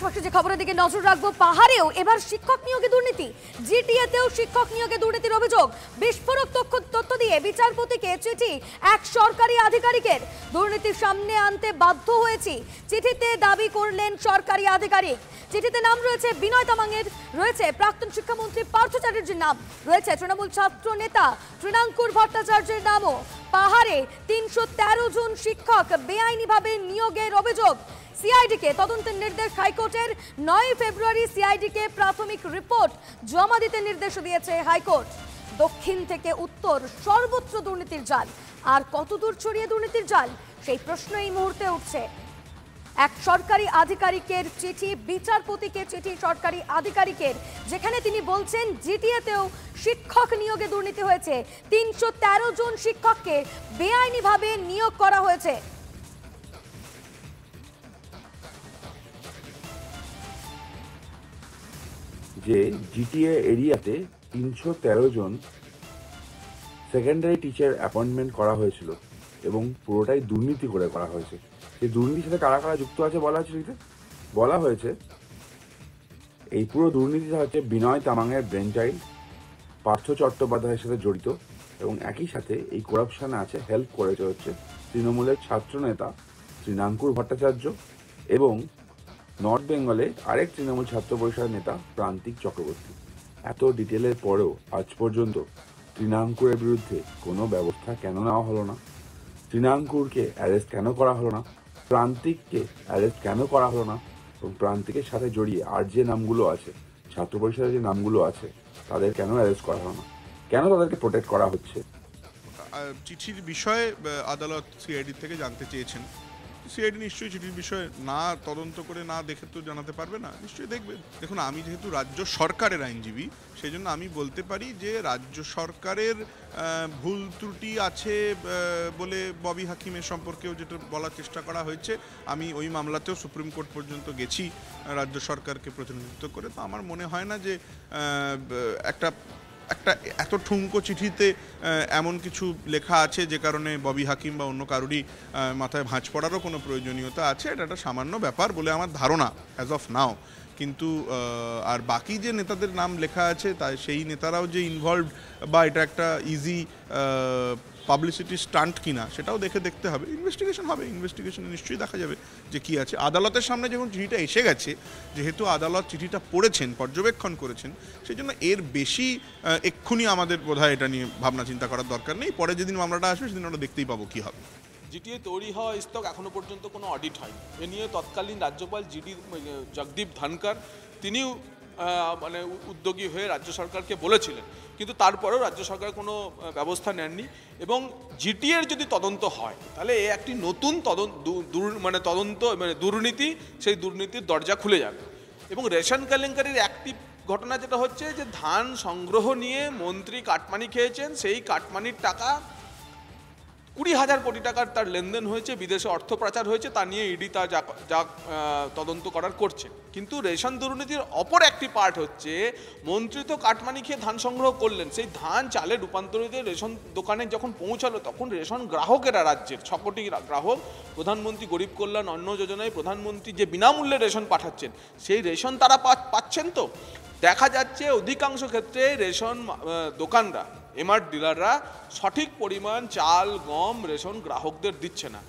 পাশাপাশি যে খবরের দিকে নজর রাখবো, পাহাড়েও এবার শিক্ষক নিয়োগে দুর্নীতি, জিটিএতেও শিক্ষক নিয়োগে দুর্নীতির অভিযোগ। বিস্ফোরক তথ্য দিয়ে বিচারপতিকে চিঠি এক সরকারি আধিকারিকের, দুর্নীতির সামনে আনতে বাধ্য হয়েছি, চিঠিতে দাবি করলেন সরকারি আধিকারিক। চিঠিতে নাম রয়েছে বিনয় তামাংয়ের, রয়েছে প্রাক্তন শিক্ষামন্ত্রী পার্থ চ্যাটার্জির নাম, রয়েছে তৃণমূল ছাত্র নেতা তৃণাঙ্কুর ভট্টাচার্যের নামও। পাহাড়ে ৩১৩ জন শিক্ষক বেআইনিভাবে নিয়োগের অভিযোগ। সিআইডিকে তদন্তের নির্দেশ হাইকোর্টের। ৯ ফেব্রুয়ারি সিআইডিকে প্রাথমিক রিপোর্ট জমা দিতে নির্দেশ দিয়েছে হাইকোর্ট। দক্ষিণ থেকে উত্তর সর্বত্র দুর্নীতির জাল। আর কতদূর ছড়িয়ে দুর্নীতির জাল, সেই প্রশ্ন এই মুহূর্তে উঠছে। এক সরকারি আধিকারিকের চিঠি, বিচারপতিকে চিঠি সরকারি আধিকারিকের, যেখানে তিনি বলছেন জিটিএতেও শিক্ষক নিয়োগে দুর্নীতি হয়েছে। ৩১৩ জন শিক্ষককে বেআইনিভাবে নিয়োগ করা হয়েছে। যে জিটিএ এরিয়াতে ৩১৩ জন সেকেন্ডারি টিচার অ্যাপয়েন্টমেন্ট করা হয়েছিল এবং পুরোটাই দুর্নীতি করে করা হয়েছে। সেই দুর্নীতির সাথে কারা কারা যুক্ত আছে বলা হয়েছে এই পুরো দুর্নীতিটা হচ্ছে বিনয় তামাংয়ের ব্রেন চাইল্ড, পার্থ চট্টোপাধ্যায়ের সাথে জড়িত, এবং একই সাথে এই করাপশনে আছে হেল্প করেছে হচ্ছে তৃণমূলের ছাত্র নেতা তৃণাঙ্কুর ভট্টাচার্য এবং নর্থ বেঙ্গলে আরেক তৃণমূল ছাত্র পরিষদের নেতা প্রান্তিক চক্রবর্তী। এত ডিটেলের পরেও আজ পর্যন্ত তৃণাঙ্কুরের বিরুদ্ধে কোনো ব্যবস্থা কেন নেওয়া হলো না? তৃণাঙ্কুরকে অ্যারেস্ট কেন করা হলো না? প্রান্তিককে অ্যারেস্ট কেন করা হলো না? এবং প্রান্তিকের সাথে জড়িয়ে আর যে নামগুলো আছে, ছাত্র পরিষদের যে নামগুলো আছে, তাদের কেন অ্যারেস্ট করা হলো না? কেন তাদেরকে প্রোটেক্ট করা হচ্ছে? চিঠির বিষয়ে আদালত সিআইডি থেকে জানতে চেয়েছেন। সিআইডি নিশ্চয়ই চিঠির বিষয়ে না তদন্ত করে না দেখে তো জানাতে পারবে না, নিশ্চয়ই দেখবে। দেখুন, আমি যেহেতু রাজ্য সরকারের আইনজীবী, সেই জন্য আমি বলতে পারি যে রাজ্য সরকারের ভুল ত্রুটি আছে বলে ববি হাকিমের সম্পর্কেও যেটা বলার চেষ্টা করা হয়েছে। আমি ওই মামলাতেও সুপ্রিম কোর্ট পর্যন্ত গেছি রাজ্য সরকারকে প্রতিনিধিত্ব করে। তো আমার মনে হয় না যে একটা এত ঠুনকো চিঠিতে এমন কিছু লেখা আছে যে কারণে ববি হাকিম বা অন্য কারোরই মাথায় ভাঁজ পড়ারও কোনো প্রয়োজনীয়তা আছে। এটা একটা সামান্য ব্যাপার বলে আমার ধারণা অ্যাজ অফ নাও। কিন্তু আর বাকি যে নেতাদের নাম লেখা আছে তাই সেই নেতারাও যে ইনভলভড বা এটা একটা ইজি পাবলিসিটি স্টান্ট কিনা সেটাও দেখতে হবে। ইনভেস্টিগেশন হবে, ইনভেস্টিগেশনে নিশ্চয়ই দেখা যাবে যে কী আছে। আদালতের সামনে যখন চিঠিটা এসে গেছে, যেহেতু আদালত চিঠিটা পড়েছেন, পর্যবেক্ষণ করেছেন, সেই জন্য এর বেশি এক্ষুনি আমাদের বোধহয় এটা নিয়ে ভাবনা চিন্তা করার দরকার নেই। পরে যেদিন মামলাটা আসবে সেদিন আমরা দেখতেই পাবো কী হবে। জিটিএ তৈরি হওয়া স্তক এখনও পর্যন্ত কোনো অডিট হয়নি। এ নিয়ে তৎকালীন রাজ্যপাল জগদীপ ধনকর তিনিও মানে উদ্যোগী হয়ে রাজ্য সরকারকে বলেছিলেন, কিন্তু তারপরেও রাজ্য সরকার কোনো ব্যবস্থা নেননি। এবং জিটিএর যদি তদন্ত হয় তাহলে এ একটি নতুন দুর্নীতি, সেই দুর্নীতির দরজা খুলে যাবে। এবং রেশন কেলেঙ্কারির একটি ঘটনা যেটা হচ্ছে যে ধান সংগ্রহ নিয়ে মন্ত্রী কাটমানি খেয়েছেন, সেই কাটমানির টাকা 20,000 কোটি টাকার তার লেনদেন হয়েছে, বিদেশে অর্থ পাচার হয়েছে, তা নিয়ে ইডি তা যা তদন্ত করার করছে। কিন্তু রেশন দুর্নীতির অপর একটি পার্ট হচ্ছে মন্ত্রী তো কাটমানি খেয়ে ধান সংগ্রহ করলেন, সেই ধান চালে রূপান্তরিত রেশন দোকানে যখন পৌঁছালো তখন রেশন গ্রাহকেরা, রাজ্যের 6 কোটি গ্রাহক, প্রধানমন্ত্রী গরিব কল্যাণ অন্ন যোজনায় প্রধানমন্ত্রী যে বিনামূল্যে রেশন পাঠাচ্ছেন, সেই রেশন তারা পাচ্ছেন। তো দেখা যাচ্ছে অধিকাংশ ক্ষেত্রে রেশন দোকানরা, এমআর ডিলাররা সঠিক পরিমাণ চাল, গম, রেশন গ্রাহকদের দিচ্ছে না।